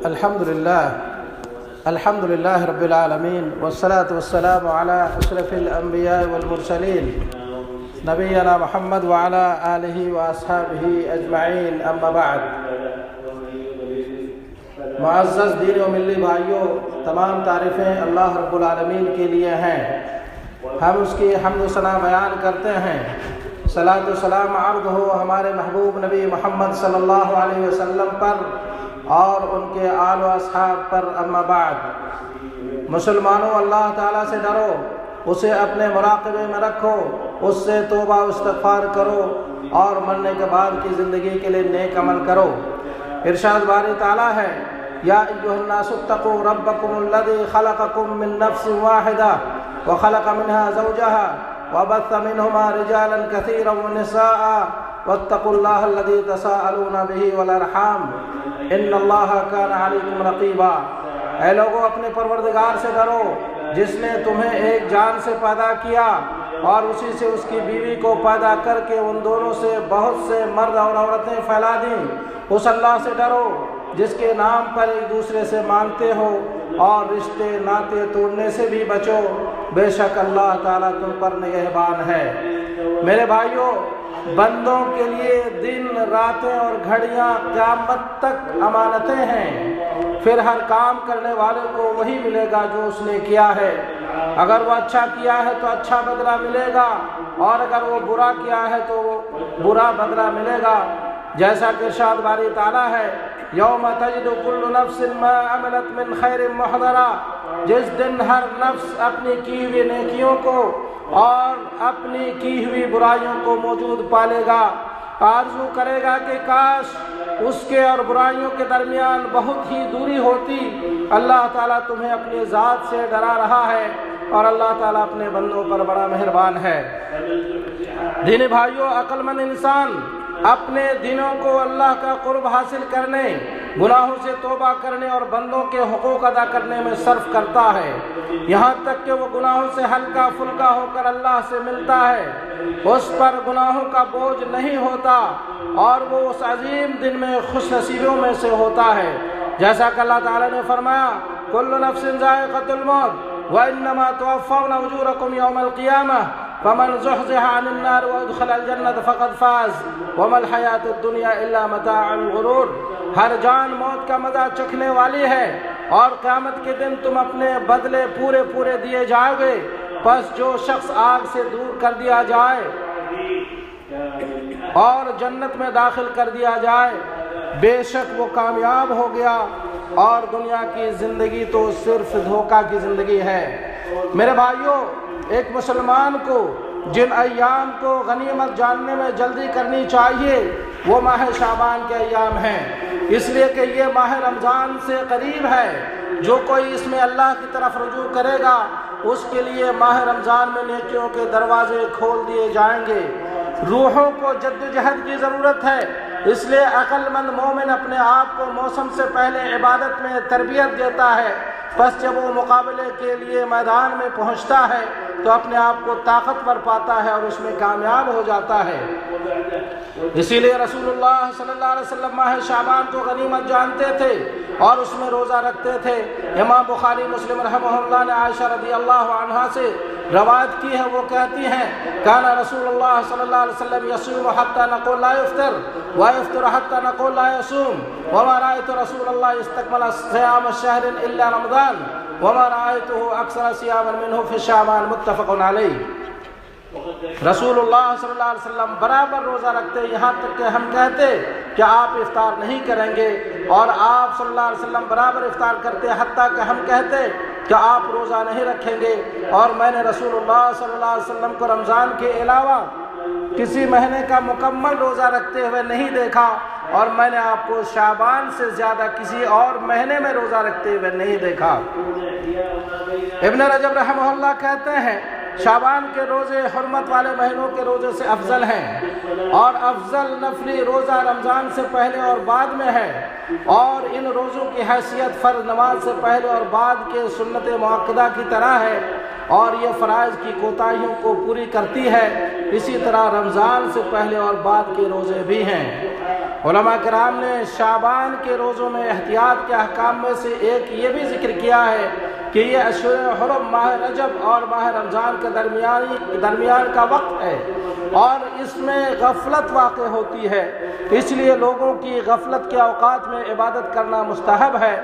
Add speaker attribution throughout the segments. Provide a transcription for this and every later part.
Speaker 1: الحمد لله رب العالمين والصلاة والسلام على أشرف الأنبياء والمرسلين نبينا محمد وعلى آله وأصحابه أجمعين أما بعد. معزز دین و ملی بھائیوں، تمام تعریفیں اللہ رب العالمین کے لیے ہیں. ہم اس کی حمد و ثنا بیان کرتے ہیں. صلاۃ و سلام عرض ہو ہمارے محبوب نبی محمد صلی اللہ علیہ وسلم پر اور ان کے آل و اصحاب پر. اما بعد، مسلمانوں، اللہ تعالیٰ سے ڈرو، اسے اپنے مراقبے میں رکھو، اس سے توبہ و استغفار کرو اور مرنے کے بعد کی زندگی کے لیے نیک عمل کرو. ارشاد باری تعالیٰ ہے: یا ایھا الناس اتقوا ربکم الذی خلقکم من نفس واحدہ وخلق منها زوجها وبث منهما رجالا كثيرا ونساء واتقوا الله الذي تساءلون به والارحام ان الله كان عليكم رقيبا. اے لوگو، اپنے پروردگار سے ڈرو جس نے تمہیں ایک جان سے پیدا کیا اور اسی سے اس کی بیوی کو پیدا کر کے ان دونوں سے بہت سے مرد اور عورتیں پھیلا دیں. اس اللہ سے ڈرو جس کے نام پر ایک دوسرے سے مانگتے ہو اور رشتے ناطے توڑنے سے بھی بچو. بے شک اللہ تعالیٰ تم پر نگہبان ہے. میرے بھائیوں، بندوں کے لیے دن، راتیں اور گھڑیاں قیامت تک امانتیں ہیں. پھر ہر کام کرنے والے کو وہی ملے گا جو اس نے کیا ہے. اگر وہ اچھا کیا ہے تو اچھا بدلہ ملے گا، اور اگر وہ برا کیا ہے تو برا بدلہ ملے گا. جیسا کہ ارشاد باری تعالیٰ ہے: یوم تجد کل نفس ما عملت من خیر محضرا. جس دن ہر نفس اپنی کی ہوئی نیکیوں کو اور اپنی کی ہوئی برائیوں کو موجود پالے گا. آرزو کرے گا کہ کاش اس کے اور برائیوں کے درمیان بہت ہی دوری ہوتی. اللہ تعالیٰ تمہیں اپنی ذات سے ڈرا رہا ہے اور اللہ تعالیٰ اپنے بندوں پر بڑا مہربان ہے. دینی بھائیوں، عقل مند انسان اپنے دنوں کو اللہ کا قرب حاصل کرنے، گناہوں سے توبہ کرنے اور بندوں کے حقوق ادا کرنے میں صرف کرتا ہے، یہاں تک کہ وہ گناہوں سے ہلکا پھلکا ہو کر اللہ سے ملتا ہے. اس پر گناہوں کا بوجھ نہیں ہوتا اور وہ اس عظیم دن میں خوش نصیبوں میں سے ہوتا ہے. جیسا کہ اللہ تعالیٰ نے فرمایا: کل نفس ذائقۃ الموت وانما توفون اجورکم یوم القیامہ فمن زحزح عن النار وادخل الجنة فقد فاز وما الحیاۃ الدنیا الا متاع الغرور. ہر جان موت کا مزہ چکھنے والی ہے اور قیامت کے دن تم اپنے بدلے پورے دیے جاؤ گے. پس جو شخص آگ سے دور کر دیا جائے اور جنت میں داخل کر دیا جائے، بے شک وہ کامیاب ہو گیا، اور دنیا کی زندگی تو صرف دھوکہ کی زندگی ہے. میرے بھائیوں، ایک مسلمان کو جن ایام کو غنیمت جاننے میں جلدی کرنی چاہیے وہ ماہ شعبان کے ایام ہیں، اس لیے کہ یہ ماہ رمضان سے قریب ہے. جو کوئی اس میں اللہ کی طرف رجوع کرے گا اس کے لیے ماہ رمضان میں نیکیوں کے دروازے کھول دیے جائیں گے. روحوں کو جدوجہد کی ضرورت ہے، اس لیے عقل مند مومن اپنے آپ کو موسم سے پہلے عبادت میں تربیت دیتا ہے. پس جب وہ مقابلے کے لیے میدان میں پہنچتا ہے تو اپنے آپ کو طاقتور پاتا ہے اور اس میں کامیاب ہو جاتا ہے. اسی لیے رسول اللہ صلی اللہ علیہ وسلم ماہ شعبان کو غنیمت جانتے تھے اور اس میں روزہ رکھتے تھے. امام بخاری مسلم رحمہ اللہ نے عائشہ رضی اللہ عنہا سے روایت کی ہے، وہ کہتی ہیں: کان رسول اللہ صلی اللہ علیہ وسلم یصوم حتی نقول لا یفطر ویفطر حتی نقول لا یصوم وما رأیت رسول اللہ استکمل صیام شہر الا رمضان وما رأیته اکثر صیاما منہ فی شعبان. متفق علیہ. رسول اللہ صلی اللہ علیہ وسلم برابر روزہ رکھتے، یہاں تک کہ ہم کہتے کہ آپ افطار نہیں کریں گے، اور آپ صلی اللہ علیہ وسلم برابر افطار کرتے حتیٰ کہ ہم کہتے کہ آپ روزہ نہیں رکھیں گے. اور میں نے رسول اللہ صلی اللہ علیہ وسلم کو رمضان کے علاوہ کسی مہینے کا مکمل روزہ رکھتے ہوئے نہیں دیکھا، اور میں نے آپ کو شعبان سے زیادہ کسی اور مہینے میں روزہ رکھتے ہوئے نہیں دیکھا. ابن رجب رحمہ اللہ کہتے ہیں: شعبان کے روزے حرمت والے مہینوں کے روزے سے افضل ہیں، اور افضل نفلی روزہ رمضان سے پہلے اور بعد میں ہے، اور ان روزوں کی حیثیت فرض نماز سے پہلے اور بعد کے سنت مؤکدہ کی طرح ہے، اور یہ فرائض کی کوتاہیوں کو پوری کرتی ہے. اسی طرح رمضان سے پہلے اور بعد کے روزے بھی ہیں. علماء کرام نے شعبان کے روزوں میں احتیاط کے احکام میں سے ایک یہ بھی ذکر کیا ہے کہ یہ اشہر حرم ماہ رجب اور ماہ رمضان کے درمیان کا وقت ہے اور اس میں غفلت واقع ہوتی ہے، اس لیے لوگوں کی غفلت کے اوقات میں عبادت کرنا مستحب ہے،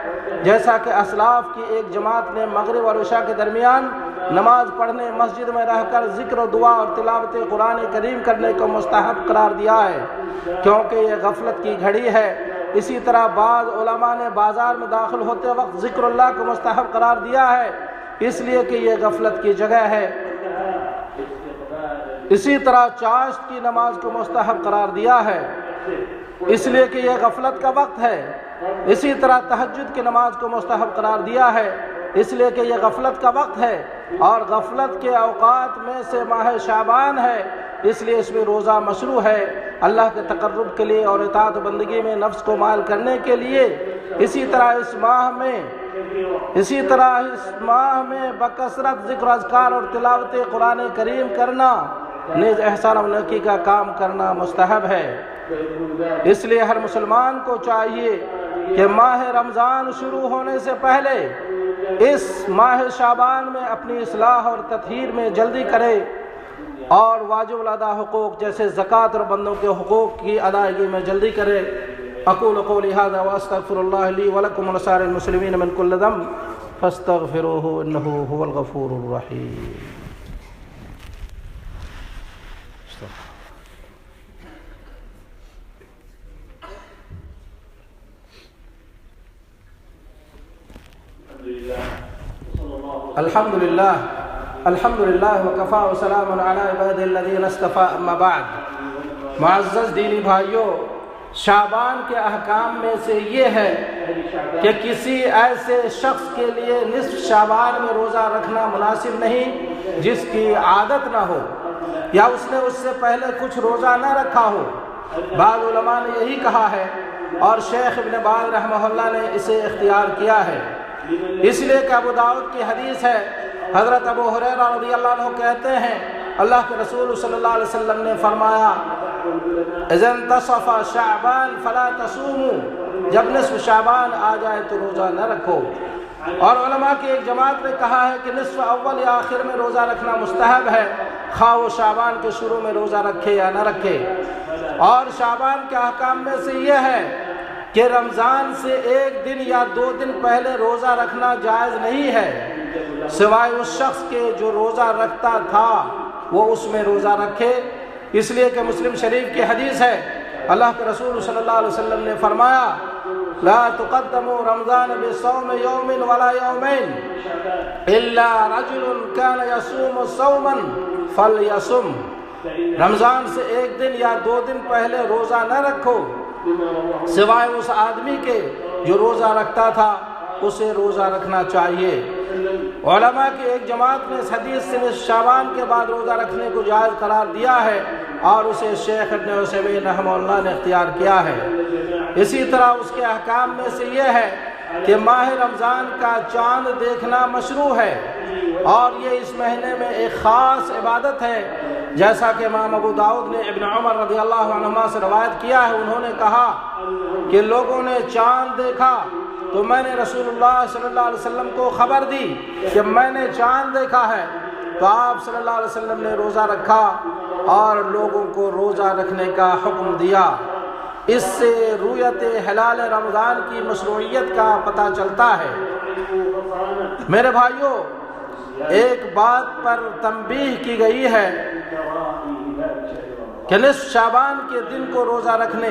Speaker 1: جیسا کہ اسلاف کی ایک جماعت نے مغرب اور عشاء کے درمیان نماز پڑھنے مسجد میں رہ کر ذکر و دعا اور تلاوت قرآن کریم کرنے کو مستحب قرار دیا ہے کیونکہ یہ غفلت کی گھڑی ہے۔ اسی طرح بعض علماء نے بازار میں داخل ہوتے وقت ذکر اللہ کو مستحب قرار دیا ہے اس لیے کہ یہ غفلت کی جگہ ہے۔ اسی طرح چاشت کی نماز کو مستحب قرار دیا ہے اس لیے کہ یہ غفلت کا وقت ہے۔ اسی طرح تہجد کی نماز کو مستحب قرار دیا ہے اس لیے کہ یہ غفلت کا وقت ہے اور غفلت کے اوقات میں سے ماہ شعبان ہے اس لیے اس میں روزہ مشروع ہے اللہ کے تقرب کے لیے اور اطاعت و بندگی میں نفس کو مائل کرنے کے لیے۔ اسی طرح اس ماہ میں بکثرت ذکر اذکار اور تلاوت قرآن کریم کرنا نیز احسان و نیکی کا کام کرنا مستحب ہے۔ اس لیے ہر مسلمان کو چاہیے کہ ماہ رمضان شروع ہونے سے پہلے اس ماہ شعبان میں اپنی اصلاح اور تطہیر میں جلدی کرے اور واجب الادا حقوق جیسے زکوٰۃ اور بندوں کے حقوق کی ادائیگی میں جلدی کرے۔ اقول قولی ھذا واستغفر اللہ لی ولکم ولسائر المسلمین من کل ذنب فاستغفروہ انہ ھو الغفور الرحیم۔ الحمدللہ وکفا وسلام علی عبادہ الذین اصطفی اما بعد۔ معزز دینی بھائیوں، شعبان کے احکام میں سے یہ ہے کہ کسی ایسے شخص کے لیے نصف شعبان میں روزہ رکھنا مناسب نہیں جس کی عادت نہ ہو یا اس نے اس سے پہلے کچھ روزہ نہ رکھا ہو۔ بعض علماء نے یہی کہا ہے اور شیخ ابن باز رحمہ اللہ نے اسے اختیار کیا ہے، اس لیے کہ ابو داؤد کی حدیث ہے، حضرت ابو ہریرہ رضی اللہ عنہ کہتے ہیں اللہ کے رسول صلی اللہ علیہ وسلم نے فرمایا اذا انتصف شعبان فلا تصوموا، جب نصف شعبان آ جائے تو روزہ نہ رکھو۔ اور علماء کی ایک جماعت نے کہا ہے کہ نصف اول یا آخر میں روزہ رکھنا مستحب ہے، خواہ وہ شعبان کے شروع میں روزہ رکھے یا نہ رکھے۔ اور شعبان کے احکام میں سے یہ ہے کہ رمضان سے ایک دن یا 2 دن پہلے روزہ رکھنا جائز نہیں ہے، سوائے اس شخص کے جو روزہ رکھتا تھا وہ اس میں روزہ رکھے، اس لیے کہ مسلم شریف کی حدیث ہے اللہ کے رسول صلی اللہ علیہ وسلم نے فرمایا لا تقدموا رمضان بصوم یوم ولا یومین الا رجل كان يصوم صوما فليصم، رمضان سے ایک دن یا 2 دن پہلے روزہ نہ رکھو سوائے اس آدمی کے جو روزہ رکھتا تھا اسے روزہ رکھنا چاہیے۔ علماء کی ایک جماعت نے اس حدیث سے شعبان کے بعد روزہ رکھنے کو جائز قرار دیا ہے اور اسے شیخ ابن عثیمین رحمہ اللہ نے اختیار کیا ہے۔ اسی طرح اس کے احکام میں سے یہ ہے کہ ماہ رمضان کا چاند دیکھنا مشروع ہے اور یہ اس مہینے میں ایک خاص عبادت ہے، جیسا کہ امام ابو داؤد نے ابن عمر رضی اللہ عنہما سے روایت کیا ہے، انہوں نے کہا کہ لوگوں نے چاند دیکھا تو میں نے رسول اللہ صلی اللہ علیہ وسلم کو خبر دی کہ میں نے چاند دیکھا ہے، تو آپ صلی اللہ علیہ وسلم نے روزہ رکھا اور لوگوں کو روزہ رکھنے کا حکم دیا۔ اس سے رؤیت ہلال رمضان کی مشروعیت کا پتہ چلتا ہے۔ میرے بھائیوں، ایک بات پر تنبیہ کی گئی ہے کہ نصف شعبان کے دن کو روزہ رکھنے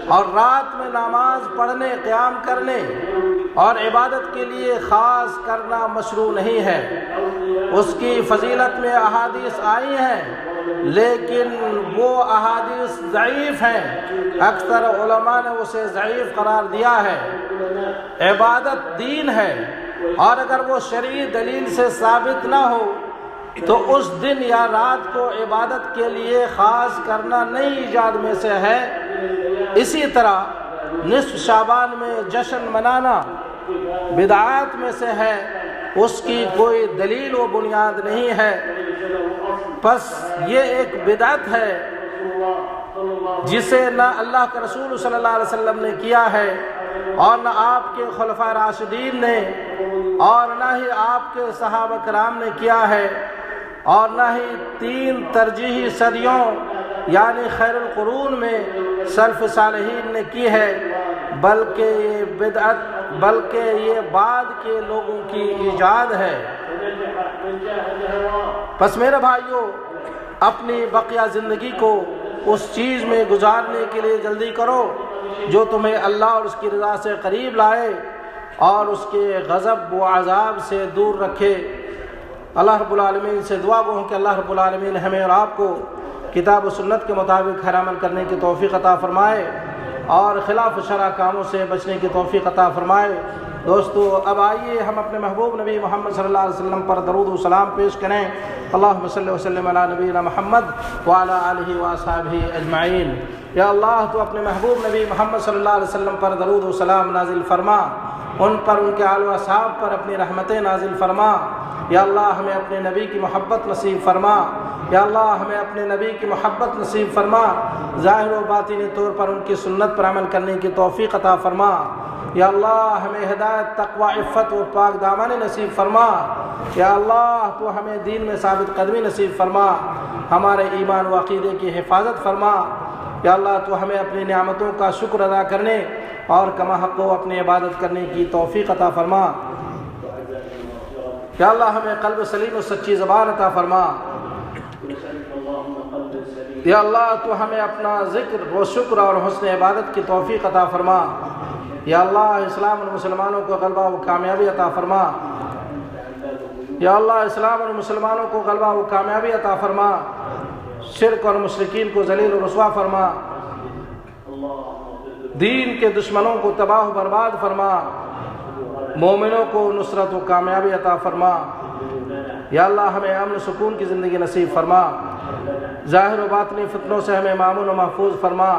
Speaker 1: اور رات میں نماز پڑھنے، قیام کرنے اور عبادت کے لیے خاص کرنا مشروع نہیں ہے۔ اس کی فضیلت میں احادیث آئی ہیں لیکن وہ احادیث ضعیف ہیں، اکثر علماء نے اسے ضعیف قرار دیا ہے۔ عبادت دین ہے اور اگر وہ شرعی دلیل سے ثابت نہ ہو تو اس دن یا رات کو عبادت کے لیے خاص کرنا نئی ایجاد میں سے ہے۔ اسی طرح نصف شعبان میں جشن منانا بدعات میں سے ہے، اس کی کوئی دلیل و بنیاد نہیں ہے، بس یہ ایک بدعت ہے جسے نہ اللہ کے رسول صلی اللہ علیہ وسلم نے کیا ہے اور نہ آپ کے خلفائے راشدین نے اور نہ ہی آپ کے صحابہ کرام نے کیا ہے اور نہ ہی 3 ترجیحی صدیوں یعنی خیر القرون میں سلف صالحین نے کی ہے، بلکہ یہ بدعت بلکہ یہ بعد کے لوگوں کی ایجاد ہے۔ پس میرے بھائیوں، اپنی بقیہ زندگی کو اس چیز میں گزارنے کے لیے جلدی کرو جو تمہیں اللہ اور اس کی رضا سے قریب لائے اور اس کے غضب و عذاب سے دور رکھے۔ اللہ رب العالمین سے دعا گو ہوں کہ اللہ رب العالمین ہمیں اور آپ کو کتاب و سنت کے مطابق ہر عمل کرنے کی توفیق عطا فرمائے اور خلاف شرع کاموں سے بچنے کی توفیق عطا فرمائے۔ دوستو، اب آئیے ہم اپنے محبوب نبی محمد صلی اللہ علیہ وسلم پر درود و سلام پیش کریں۔ اللہم صلی وسلم علی نبینا محمد وعلی آلہ واصحابہ اجمعین۔ یا اللہ، تو اپنے محبوب نبی محمد صلی اللہ علیہ وسلم پر درود و سلام نازل فرما، ان پر، ان کے آل و اصحاب پر اپنی رحمتیں نازل فرما۔ یا اللہ، ہمیں اپنے نبی کی محبت نصیب فرما۔ یا اللہ، ہمیں اپنے نبی کی محبت نصیب فرما، ظاہر و باطنی طور پر ان کی سنت پر عمل کرنے کی توفیق عطا فرما۔ یا اللہ، ہمیں ہدایت، تقوی، عفت و پاک دامانی نصیب فرما۔ یا اللہ، تو ہمیں دین میں ثابت قدمی نصیب فرما، ہمارے ایمان و عقیدے کی حفاظت فرما۔ یا اللہ، تو ہمیں اپنی نعمتوں کا شکر ادا کرنے اور کما حق و اپنی عبادت کرنے کی توفیق عطا فرما۔ یا اللہ، ہمیں قلب سلیم و سچی زبان عطا فرما۔ یا اللہ، تو ہمیں اپنا ذکر و شکر اور حسن عبادت کی توفیق عطا فرما۔ یا اللہ، اسلام اور مسلمانوں کو غلبہ و کامیابی عطا فرما۔ یا اللہ، اسلام اور مسلمانوں کو غلبہ و کامیابی عطا فرما، شرک اور مشرکین کو ذلیل و رسوا فرما، دین کے دشمنوں کو تباہ و برباد فرما، مومنوں کو نصرت و کامیابی عطا فرما۔ یا اللہ، ہمیں امن و سکون کی زندگی نصیب فرما، ظاہر و باطنی فتنوں سے ہمیں مامون و محفوظ فرما۔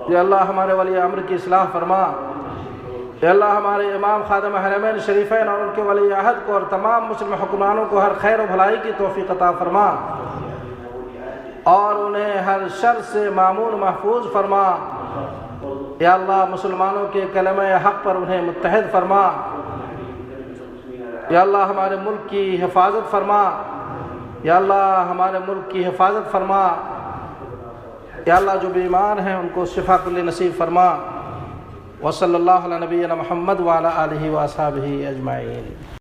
Speaker 1: یا اللہ، ہمارے ولی امر کی اصلاح فرما۔ یا اللہ، ہمارے امام خادم حرمین شریفین اور ان کے ولی عہد کو اور تمام مسلم حکمرانوں کو ہر خیر و بھلائی کی توفیق عطا فرما اور انہیں ہر شر سے مامون و محفوظ فرما۔ یا اللہ، مسلمانوں کے کلمہ حق پر انہیں متحد فرما۔ یا اللہ، ہمارے ملک کی حفاظت فرما۔ یا اللہ، ہمارے ملک کی حفاظت فرما۔ یا اللہ، جو بیمار ہیں ان کو شفا کلی نصیب فرما۔ وصلی اللہ علی نبینا محمد وعلی آلہ واصحابہ اجمعین۔